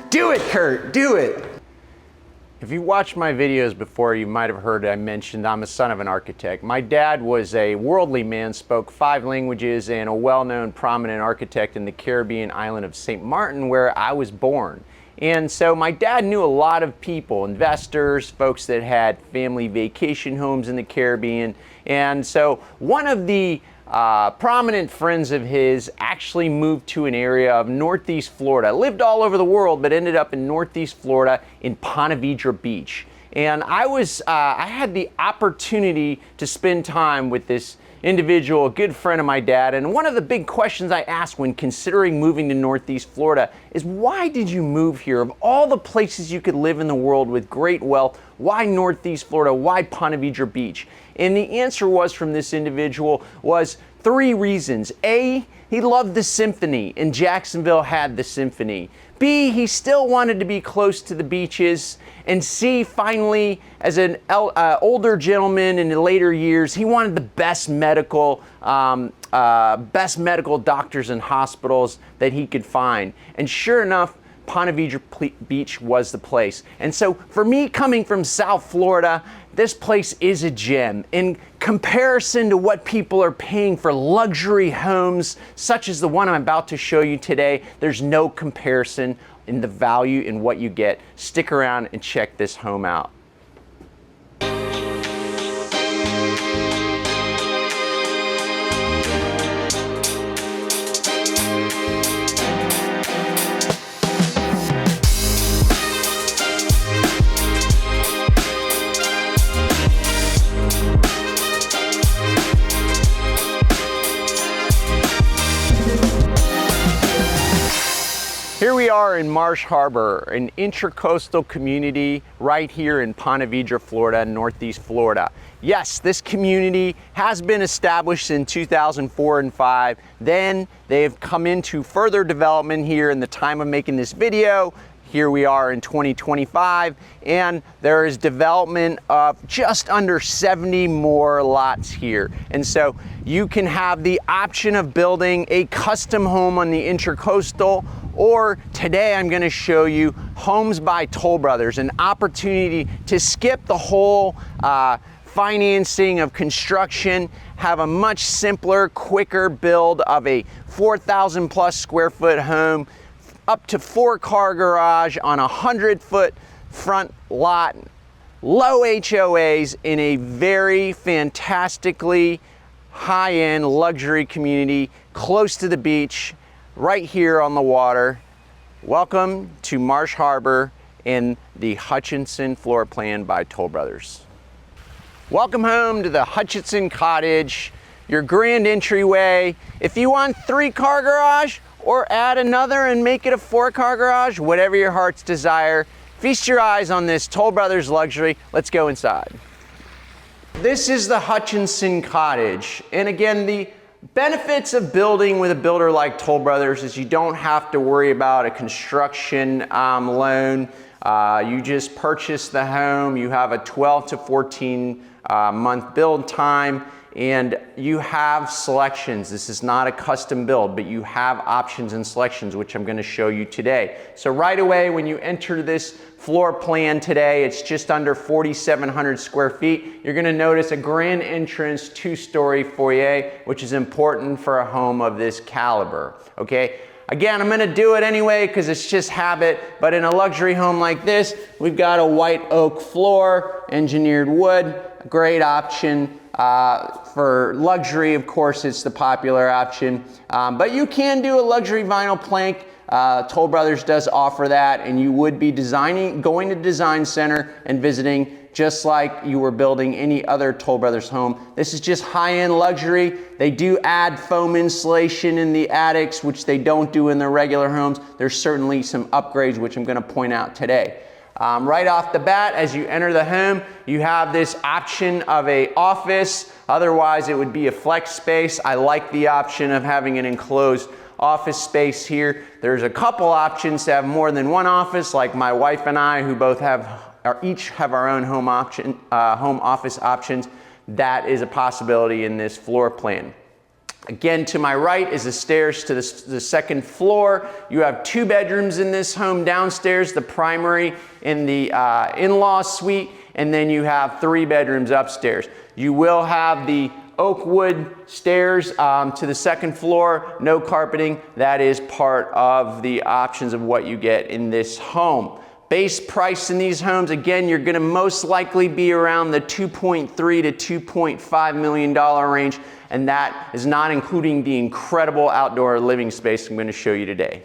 Do it, Kurt, do it. If you watched my videos before, you might have heard I mentioned I'm a son of an architect. My dad was a worldly man, spoke 5 languages, and a well-known prominent architect in the Caribbean island of St. Martin, where I was born. And so my dad knew a lot of people, investors, folks that had family vacation homes in the Caribbean. And so one of the prominent friends of his actually moved to an area of Northeast Florida. Lived all over the world, but ended up in Northeast Florida in Ponte Vedra Beach. And I had the opportunity to spend time with this individual, a good friend of my dad. And one of the big questions I asked when considering moving to Northeast Florida is, why did you move here? Of all the places you could live in the world with great wealth, why Northeast Florida? Why Ponte Vedra Beach? And the answer was from this individual was 3 reasons. A, he loved the symphony, and Jacksonville had the symphony. B, he still wanted to be close to the beaches. And C, finally, as an older gentleman in the later years, he wanted the best medical doctors and hospitals that he could find. And sure enough, Ponte Vedra Beach was the place. And so for me, coming from South Florida, this place is a gem. In comparison to what people are paying for luxury homes, such as the one I'm about to show you today, there's no comparison in the value in what you get. Stick around and check this home out. Here we are in Marsh Harbor, an intracoastal community right here in Ponte Vedra, Florida, Northeast Florida. Yes, this community has been established in 2004 and 5. Then they have come into further development here in the time of making this video. Here we are in 2025, and there is development of just under 70 more lots here. And so you can have the option of building a custom home on the intracoastal, or today I'm going to show you Homes by Toll Brothers, an opportunity to skip the whole financing of construction, have a much simpler, quicker build of a 4,000 plus square foot home, up to 4-car garage on a 100-foot front lot, low HOAs in a very fantastically high-end luxury community close to the beach, right here on the water. Welcome to Marsh Harbor and the Hutchinson floor plan by Toll Brothers. Welcome home to the Hutchinson Cottage, your grand entryway. If you want 3-car garage, or add another and make it a 4-car garage, whatever your heart's desire. Feast your eyes on this Toll Brothers luxury. Let's go inside. This is the Hutchinson Cottage. And again, the benefits of building with a builder like Toll Brothers is you don't have to worry about a construction loan. You just purchase the home. You have a 12 to 14 month build time. And you have selections. This is not a custom build, but you have options and selections, which I'm going to show you today. So right away, when you enter this floor plan today, it's just under 4,700 square feet. You're going to notice a grand entrance 2-story foyer, which is important for a home of this caliber. Okay. Again, I'm going to do it anyway because it's just habit, but in a luxury home like this, we've got a white oak floor, engineered wood, a great option. For luxury, of course, it's the popular option, but you can do a luxury vinyl plank. Toll Brothers does offer that, and you would be going to design center and visiting just like you were building any other Toll Brothers home. This is just high-end luxury. They do add foam insulation in the attics, which they don't do in their regular homes. There's certainly some upgrades, which I'm going to point out today. Right off the bat, as you enter the home, you have this option of a office. Otherwise, it would be a flex space. I like the option of having an enclosed office space here. There's a couple options to have more than one office, like my wife and I, who both each have our own home office options. That is a possibility in this floor plan. Again, to my right is the stairs to the second floor. You have 2 bedrooms in this home downstairs, the primary and the in-law suite, and then you have 3 bedrooms upstairs. You will have the oak wood stairs to the second floor, no carpeting. That is part of the options of what you get in this home. Base price in these homes, again, you're gonna most likely be around the $2.3 to $2.5 million range, and that is not including the incredible outdoor living space I'm gonna show you today.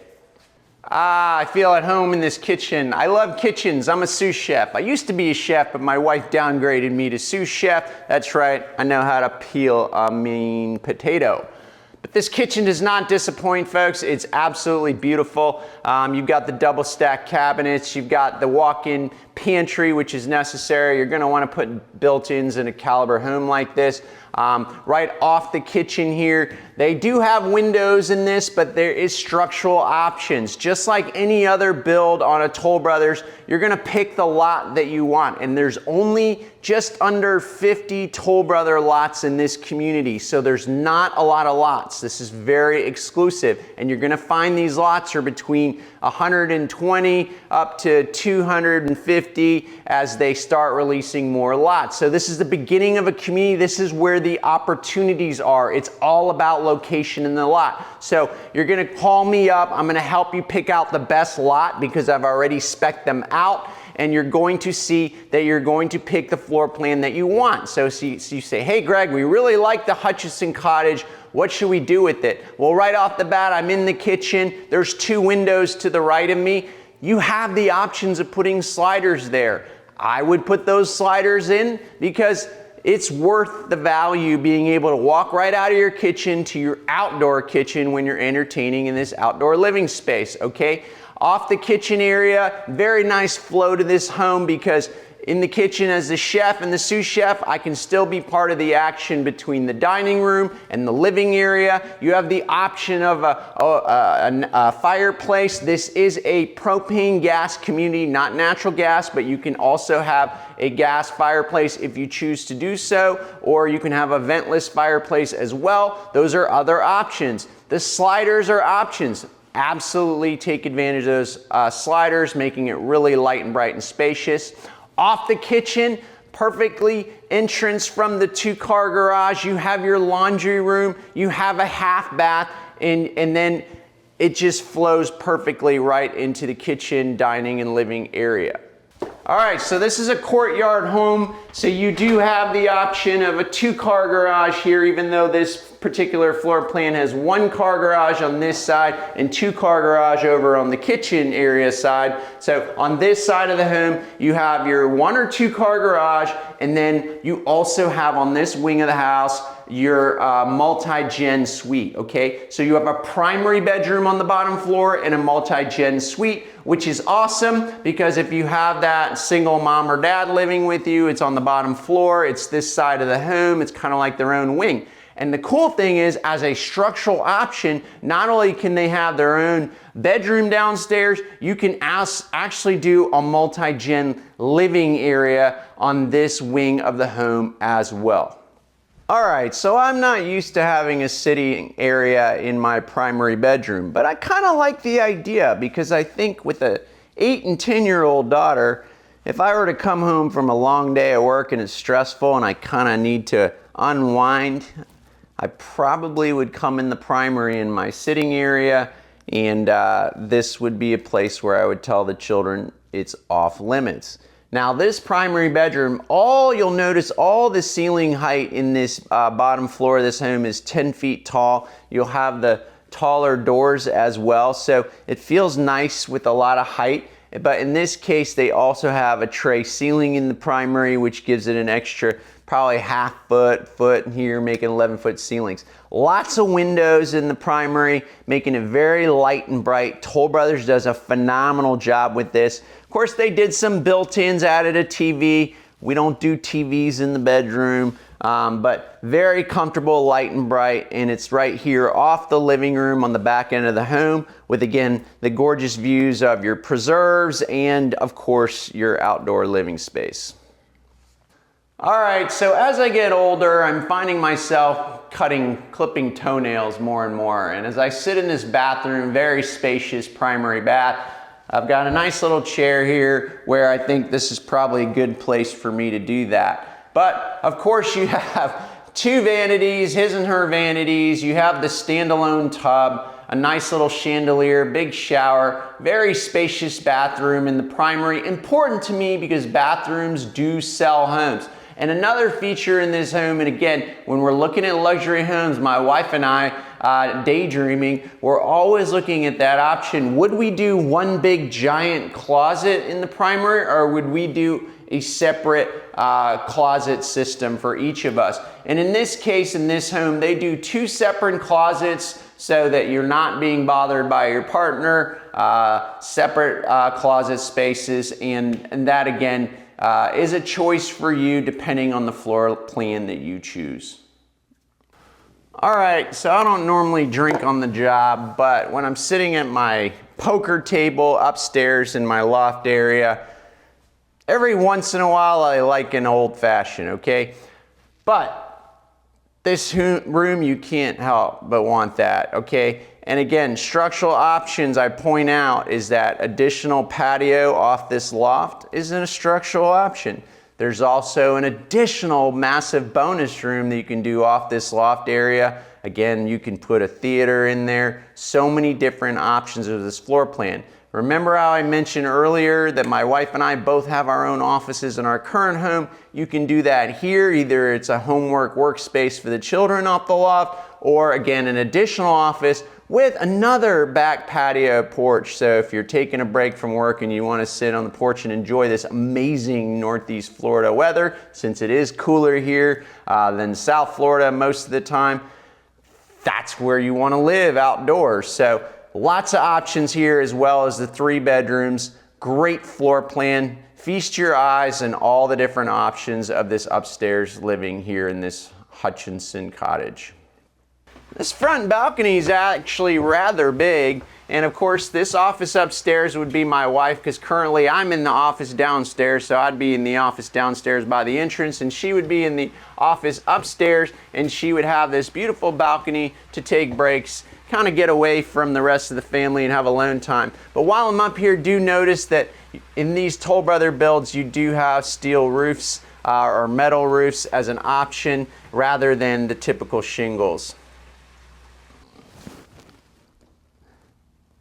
I feel at home in this kitchen. I love kitchens. I'm a sous chef. I used to be a chef, but my wife downgraded me to sous chef. That's right, I know how to peel a mean potato. But this kitchen does not disappoint, folks. It's absolutely beautiful. You've got the double stack cabinets. You've got the walk-in pantry, which is necessary. You're gonna wanna put built-ins in a caliber home like this. Right off the kitchen here, they do have windows in this, but there is structural options. Just like any other build on a Toll Brothers, you're gonna pick the lot that you want, and there's only just under 50 Toll Brother lots in this community, so there's not a lot of lots. This is very exclusive, and you're gonna find these lots are between 120 up to 250 as they start releasing more lots. So this is the beginning of a community. This is where the opportunities are. It's all about location in the lot. So you're gonna call me up. I'm gonna help you pick out the best lot because I've already spec'd them out, and you're going to see that you're going to pick the floor plan that you want. So you say, hey Greg, we really like the Hutchinson Cottage. What should we do with it? Well, right off the bat, I'm in the kitchen. There's 2 windows to the right of me. You have the options of putting sliders there. I would put those sliders in because it's worth the value being able to walk right out of your kitchen to your outdoor kitchen when you're entertaining in this outdoor living space, okay? Off the kitchen area, very nice flow to this home because in the kitchen as the chef and the sous chef, I can still be part of the action between the dining room and the living area. You have the option of a fireplace. This is a propane gas community, not natural gas, but you can also have a gas fireplace if you choose to do so, or you can have a ventless fireplace as well. Those are other options. The sliders are options. Absolutely take advantage of those sliders, making it really light and bright and spacious. Off the kitchen, perfectly entrance from the 2-car garage. You have your laundry room, you have a half bath, and then it just flows perfectly right into the kitchen, dining, and living area. All right, so this is a courtyard home, so you do have the option of a 2-car garage here, even though this particular floor plan has 1-car garage on this side and 2-car garage over on the kitchen area side. So on this side of the home, you have your 1 or 2-car garage, and then you also have on this wing of the house your multi-gen suite, okay? So you have a primary bedroom on the bottom floor and a multi-gen suite, which is awesome because if you have that single mom or dad living with you, it's on the bottom floor, it's this side of the home, it's kind of like their own wing. And the cool thing is, as a structural option, not only can they have their own bedroom downstairs, you can actually do a multi-gen living area on this wing of the home as well. All right, so I'm not used to having a sitting area in my primary bedroom, but I kind of like the idea because I think with a 8 and 10-year-old daughter, if I were to come home from a long day at work and it's stressful and I kind of need to unwind, I probably would come in the primary in my sitting area, and this would be a place where I would tell the children it's off limits. Now this primary bedroom, you'll notice all the ceiling height in this bottom floor of this home is 10 feet tall. You'll have the taller doors as well, so it feels nice with a lot of height. But in this case, they also have a tray ceiling in the primary, which gives it an extra probably half foot here, making 11-foot ceilings. Lots of windows in the primary, making it very light and bright. Toll Brothers does a phenomenal job with this. Of course, they did some built-ins, added a TV. We don't do TVs in the bedroom, but very comfortable, light and bright, and it's right here off the living room on the back end of the home with, again, the gorgeous views of your preserves and, of course, your outdoor living space. All right, so as I get older, I'm finding myself clipping toenails more and more. And as I sit in this bathroom, very spacious primary bath, I've got a nice little chair here where I think this is probably a good place for me to do that. But of course you have two vanities, his and her vanities. You have the standalone tub, a nice little chandelier, big shower, very spacious bathroom in the primary. Important to me because bathrooms do sell homes. And another feature in this home, and again, when we're looking at luxury homes, my wife and I, daydreaming, we're always looking at that option. Would we do one big giant closet in the primary, or would we do a separate closet system for each of us? And in this case, in this home, they do two separate closets so that you're not being bothered by your partner, separate closet spaces, and that again, is a choice for you depending on the floor plan that you choose. All right, so I don't normally drink on the job, but when I'm sitting at my poker table upstairs in my loft area, every once in a while I like an old fashioned, okay? But this room, you can't help but want that, okay? And again, structural options I point out is that additional patio off this loft isn't a structural option. There's also an additional massive bonus room that you can do off this loft area. Again, you can put a theater in there. So many different options of this floor plan. Remember how I mentioned earlier that my wife and I both have our own offices in our current home? You can do that here. Either it's a homework workspace for the children off the loft, or again, an additional office with another back patio porch. So if you're taking a break from work and you want to sit on the porch and enjoy this amazing Northeast Florida weather, since it is cooler here than South Florida most of the time, that's where you want to live outdoors. So lots of options here, as well as the 3 bedrooms. Great floor plan. Feast your eyes on all the different options of this upstairs living here in this Hutchinson Cottage. This front balcony is actually rather big, and of course this office upstairs would be my wife, because currently I'm in the office downstairs, so I'd be in the office downstairs by the entrance, and she would be in the office upstairs, and she would have this beautiful balcony to take breaks, kind of get away from the rest of the family and have alone time. But while I'm up here, do notice that in these Toll Brother builds you do have steel roofs or metal roofs as an option rather than the typical shingles.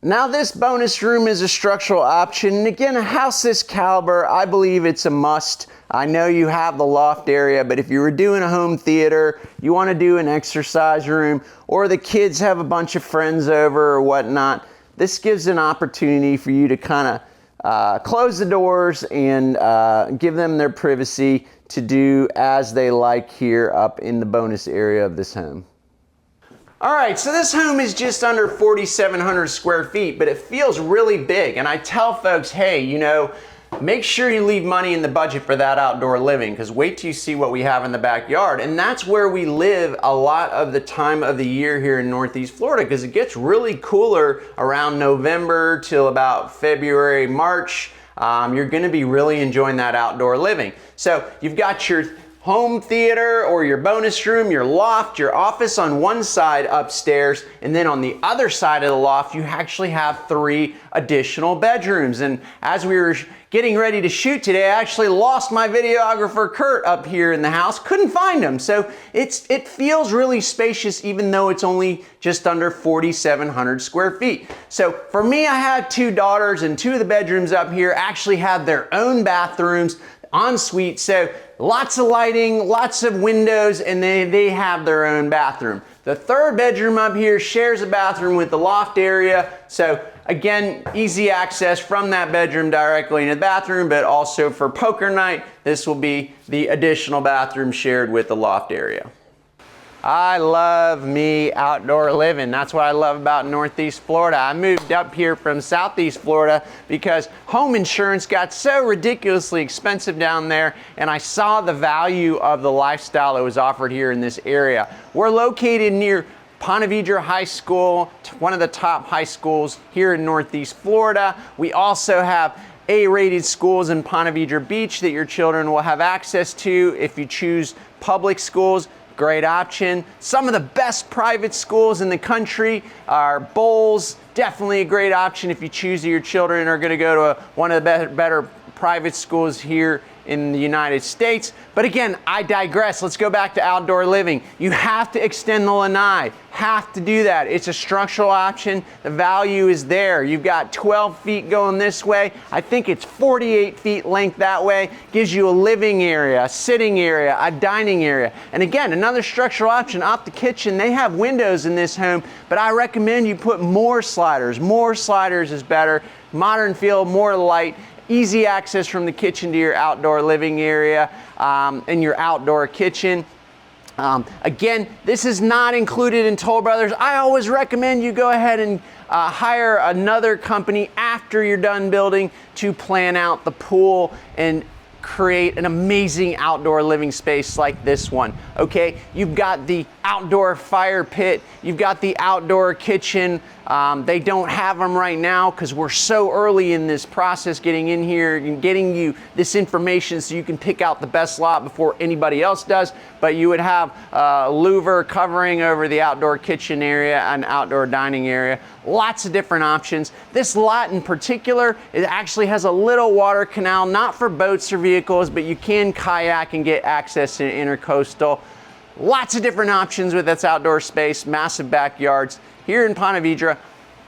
Now this bonus room is a structural option, and again, a house this caliber, I believe it's a must. I know you have the loft area, but if you were doing a home theater, you want to do an exercise room, or the kids have a bunch of friends over or whatnot, this gives an opportunity for you to kind of close the doors and give them their privacy to do as they like here up in the bonus area of this home. All right, so this home is just under 4,700 square feet, but it feels really big. And I tell folks, hey, you know, make sure you leave money in the budget for that outdoor living, because wait till you see what we have in the backyard. And that's where we live a lot of the time of the year here in Northeast Florida, because it gets really cooler around November till about February, March. You're gonna be really enjoying that outdoor living. So you've got your home theater or your bonus room, your loft, your office on one side upstairs, and then on the other side of the loft you actually have 3 additional bedrooms. And as we were getting ready to shoot today, I actually lost my videographer Kurt up here in the house, couldn't find him. So it feels really spacious even though it's only just under 4,700 square feet. So for me, I had 2 daughters, and 2 of the bedrooms up here actually have their own bathrooms, ensuite, so lots of lighting, lots of windows, and they have their own bathroom. The 3rd bedroom up here shares a bathroom with the loft area, so again, easy access from that bedroom directly into the bathroom, but also for poker night, this will be the additional bathroom shared with the loft area. I love me outdoor living. That's what I love about Northeast Florida. I moved up here from Southeast Florida because home insurance got so ridiculously expensive down there, and I saw the value of the lifestyle that was offered here in this area. We're located near Ponte Vedra High School, one of the top high schools here in Northeast Florida. We also have A-rated schools in Ponte Vedra Beach that your children will have access to. If you choose public schools, great option. Some of the best private schools in the country are Bowles, definitely a great option if you choose that your children are going to go to one of the better private schools here in the United States. But again, I digress. Let's go back to outdoor living. You have to extend the lanai. Have to do that. It's a structural option. The value is there. You've got 12 feet going this way. I think it's 48 feet length that way. Gives you a living area, a sitting area, a dining area. And again, another structural option off the kitchen. They have windows in this home, but I recommend you put more sliders. More sliders is better. Modern feel, more light. Easy access from the kitchen to your outdoor living area and your outdoor kitchen. Again, this is not included in Toll Brothers. I always recommend you go ahead and hire another company after you're done building to plan out the pool and create an amazing outdoor living space like this one. Okay, you've got the outdoor fire pit, you've got the outdoor kitchen. They don't have them right now because we're so early in this process getting in here and getting you this information so you can pick out the best lot before anybody else does. But you would have louver covering over the outdoor kitchen area and outdoor dining area. Lots of different options. This lot in particular, it actually has a little water canal, not for boats or vehicles, but you can kayak and get access to intercoastal. Lots of different options with this outdoor space, massive backyards here in Ponte Vedra.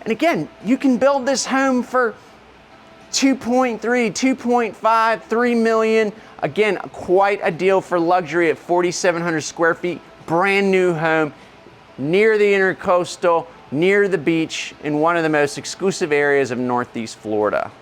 And again, you can build this home for 2.3, 2.5, 3 million. Again, quite a deal for luxury at 4,700 square feet, brand new home, near the intercoastal, near the beach, in one of the most exclusive areas of Northeast Florida.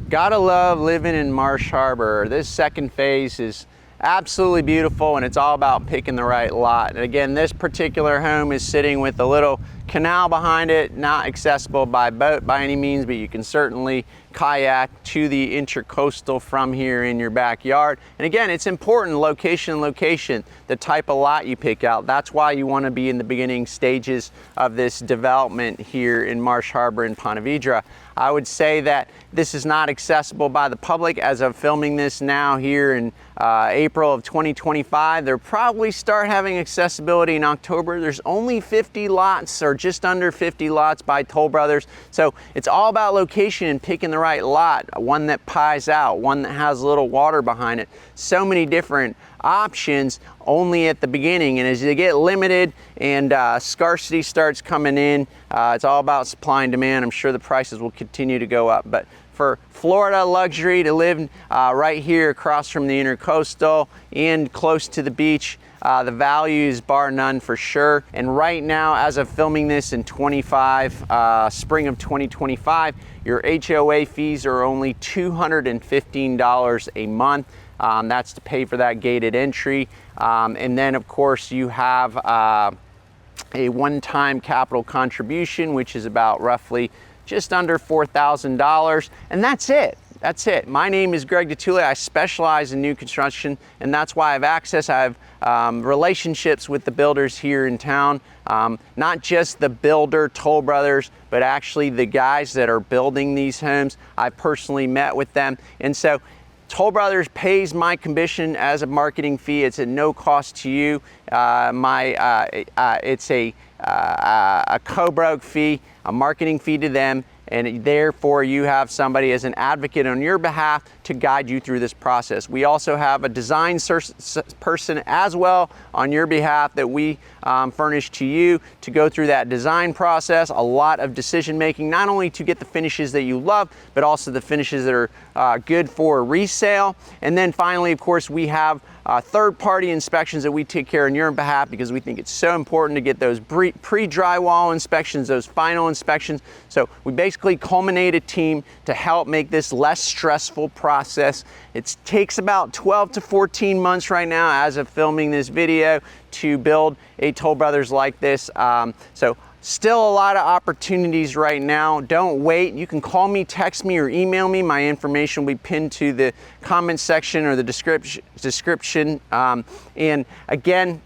Gotta love living in Marsh Harbor. This second phase is absolutely beautiful, and it's all about picking the right lot. And again, this particular home is sitting with a little canal behind it, not accessible by boat by any means, but you can certainly kayak to the intercoastal from here in your backyard. And again, it's important, location, the type of lot you pick out. That's why you want to be in the beginning stages of this development here in Marsh Harbor in Ponte Vedra. I would say that this is not accessible by the public as of filming this now here in April of 2025. They'll probably start having accessibility in October. There's only 50 lots, or just under 50 lots by Toll Brothers. So it's all about location and picking the right lot, one that pies out, one that has a little water behind it. So many different options only at the beginning, and as they get limited and scarcity starts coming in, it's all about supply and demand. I'm sure the prices will continue to go up, but for Florida luxury to live right here across from the intercoastal and close to the beach, the value is bar none for sure. And right now, as of filming this in spring of 2025, your HOA fees are only $215 a month. That's to pay for that gated entry. And then of course you have a one-time capital contribution, which is about roughly just under $4,000. And that's it. That's it. My name is Greg DeTullio. I specialize in new construction, and that's why I have access. I have relationships with the builders here in town, not just the builder, Toll Brothers, but actually the guys that are building these homes. I personally met with them. And so Toll Brothers pays my commission as a marketing fee. It's at no cost to you. It's a co-broke fee, a marketing fee to them, and therefore you have somebody as an advocate on your behalf to guide you through this process. We also have a design person as well on your behalf that we furnish to you to go through that design process. A lot of decision making, not only to get the finishes that you love, but also the finishes that are good for resale. And then finally, of course, we have third-party inspections that we take care on your behalf, because we think it's so important to get those pre-drywall inspections, those final inspections. So we basically culminate a team to help make this less stressful process. It takes about 12 to 14 months right now as of filming this video to build a Toll Brothers like this. So still a lot of opportunities right now. Don't wait. You can call me, text me, or email me. My information will be pinned to the comment section or the description. And again,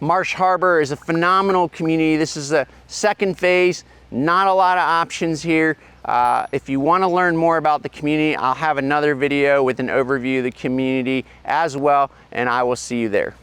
Marsh Harbor is a phenomenal community. This is the second phase. Not a lot of options here. If you want to learn more about the community, I'll have another video with an overview of the community as well, and I will see you there.